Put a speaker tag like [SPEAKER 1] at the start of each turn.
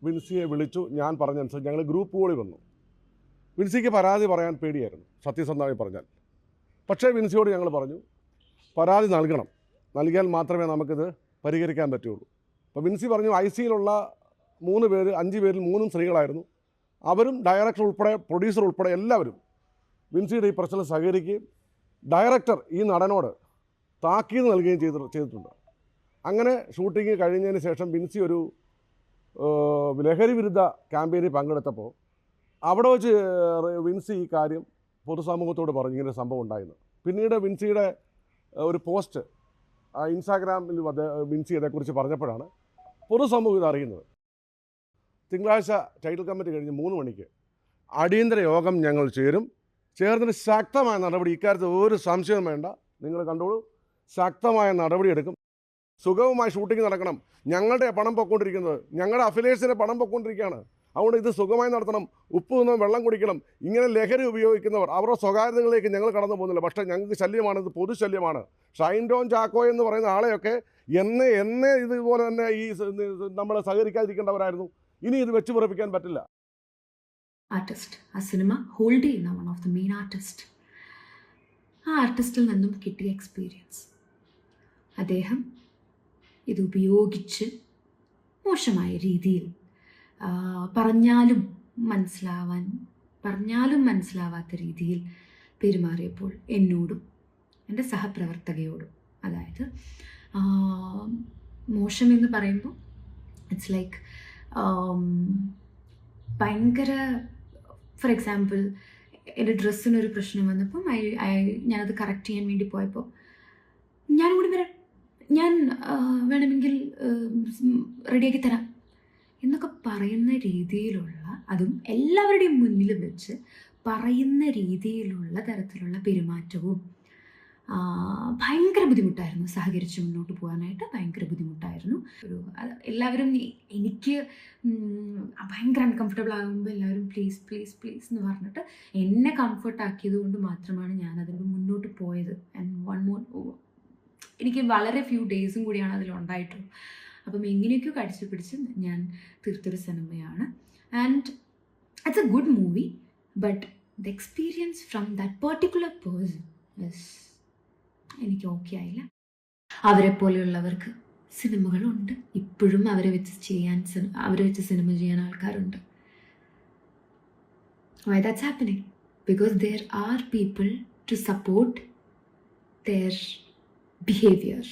[SPEAKER 1] വിൻസിയെ വിളിച്ചു. ഞാൻ പറഞ്ഞനുസരിച്ച് ഞങ്ങൾ ഗ്രൂപ്പ് കോളിൽ വന്നു. വിൻസിക്ക് പരാതി പറയാൻ പേടിയായിരുന്നു, സത്യസന്ധമായി പറഞ്ഞാൽ. പക്ഷേ വിൻസിയോട് ഞങ്ങൾ പറഞ്ഞു, പരാതി നൽകിയാൽ മാത്രമേ നമുക്കിത് പരിഹരിക്കാൻ പറ്റുള്ളൂ. അപ്പോൾ വിൻസി പറഞ്ഞു, ICയിലുള്ള 3 പേര്, 5 പേരിൽ 3 സ്ത്രീകളായിരുന്നു. അവരും ഡയറക്ടർ ഉൾപ്പെടെ പ്രൊഡ്യൂസർ ഉൾപ്പെടെ എല്ലാവരും വിൻസിയുടെ ഈ പ്രശ്നം സഹകരിക്കുകയും ഡയറക്ടർ ഈ നടനോട് താക്കീത് നൽകുകയും ചെയ്തിട്ടുണ്ട്. അങ്ങനെ ഷൂട്ടിങ് കഴിഞ്ഞതിന് ശേഷം വിൻസി ഒരു ലഹരി വിരുദ്ധ ക്യാമ്പയിനിൽ പങ്കെടുത്തപ്പോൾ അവിടെ വെച്ച് വിൻസി ഈ കാര്യം പൊതുസമൂഹത്തോട് പറഞ്ഞു, ഇങ്ങനെ സംഭവം ഉണ്ടായിരുന്നു. പിന്നീട് വിൻസിയുടെ ഒരു പോസ്റ്റ് ഇൻസ്റ്റാഗ്രാമിൽ വിൻസി അതേക്കുറിച്ച് പറഞ്ഞപ്പോഴാണ് പൊതുസമൂഹം ഇത് അറിയുന്നത്. തിങ്കളാഴ്ച ടൈറ്റിൽ കമ്മിറ്റി കഴിഞ്ഞ് 3 മണിക്ക് അടിയന്തര യോഗം ഞങ്ങൾ ചേർന്നിട്ട് ശക്തമായ നടപടി, ഇക്കാര്യത്തിൽ ഒരു സംശയവും വേണ്ട, നിങ്ങൾ കണ്ടോളൂ, ശക്തമായ നടപടി എടുക്കും. സുഗമമായി ഷൂട്ടിംഗ് നടക്കണം. ഞങ്ങളുടെ പണം പൊയ്ക്കൊണ്ടിരിക്കുന്നത്, ഞങ്ങളുടെ അഫിലിയേറ്റ്സിൻ്റെ പണം പൊയ്ക്കൊണ്ടിരിക്കുകയാണ്. അതുകൊണ്ട് ഇത് സുഗമമായി നടത്തണം. ഉപ്പ് നിന്ന് വെള്ളം കുടിക്കണം. ഇങ്ങനെ ലഹരി ഉപയോഗിക്കുന്നവർ അവരുടെ സ്വകാര്യതകളിലേക്ക് ഞങ്ങൾ കടന്നു പോകുന്നില്ല. പക്ഷേ ഞങ്ങൾക്ക് ശല്യമാണ്, ഇത് പൊതുശല്യമാണ്. ഷൈൻ ടോം ചാക്കോ എന്ന് പറയുന്ന ആളെയൊക്കെ എന്നെ ഇതുപോലെ തന്നെ ഈ നമ്മൾ സഹകരിക്കാതിരിക്കേണ്ടവരായിരുന്നു. ഇനി ഇത് വെച്ച് പുറപ്പിക്കാൻ പറ്റില്ല.
[SPEAKER 2] ആർട്ടിസ്റ്റ്, ആ സിനിമ ഹോൾഡ് ചെയ്യുന്ന one of the main artist, ആ ആർട്ടിസ്റ്റിൽ നിന്നും കിട്ടിയ എക്സ്പീരിയൻസ്, അദ്ദേഹം ഇത് ഉപയോഗിച്ച് മോശമായ രീതിയിൽ പറഞ്ഞാലും മനസ്സിലാവാത്ത രീതിയിൽ പെരുമാറിയപ്പോൾ എന്നോടും എൻ്റെ സഹപ്രവർത്തകയോടും, അതായത് മോശമെന്ന് പറയുമ്പോൾ ഇറ്റ്സ് ലൈക്ക് ഭയങ്കര, ഫോർ എക്സാമ്പിൾ എൻ്റെ ഡ്രസ്സിനൊരു പ്രശ്നം വന്നപ്പം ഞാനത് കറക്റ്റ് ചെയ്യാൻ വേണ്ടി പോയപ്പോൾ ഞാനും കൂടി വരാം, ഞാൻ വേണമെങ്കിൽ റെഡിയാക്കി തരാം എന്നൊക്കെ പറയുന്ന രീതിയിലുള്ള, അതും എല്ലാവരുടെയും മുന്നിൽ വെച്ച് പറയുന്ന രീതിയിലുള്ള തരത്തിലുള്ള പെരുമാറ്റവും ഭയങ്കര ബുദ്ധിമുട്ടായിരുന്നു. സഹകരിച്ച് മുന്നോട്ട് പോകാനായിട്ട് ഭയങ്കര ബുദ്ധിമുട്ടായിരുന്നു. എല്ലാവരും എനിക്ക് ഭയങ്കര അൺകംഫർട്ടബിൾ ആകുമ്പോൾ എല്ലാവരും പ്ലീസ് പ്ലീസ് പ്ലീസ് എന്ന് പറഞ്ഞിട്ട് എന്നെ കംഫർട്ട് ആക്കിയത് കൊണ്ട് മാത്രമാണ് ഞാൻ അതിൻ്റെ മുന്നോട്ട് പോയത്. ആൻഡ് എനിക്ക് വളരെ ഫ്യൂ ഡേയ്സും കൂടിയാണ് അതിലുണ്ടായിട്ടുള്ളൂ. അപ്പം എങ്ങനെയൊക്കെയോ കടിച്ചു പിടിച്ച് ഞാൻ തീർത്തൊരു സിനിമയാണ്. And it's A good movie, but the experience from that particular person എനിക്ക് ഓക്കെ ആയില്ല. അവരെ പോലെയുള്ളവർക്ക് സിനിമകളുണ്ട്, ഇപ്പോഴും അവരെ വെച്ച് സിനിമ ചെയ്യാൻ ആൾക്കാരുണ്ട്. Why that's happening? Because there are people to support their behavior.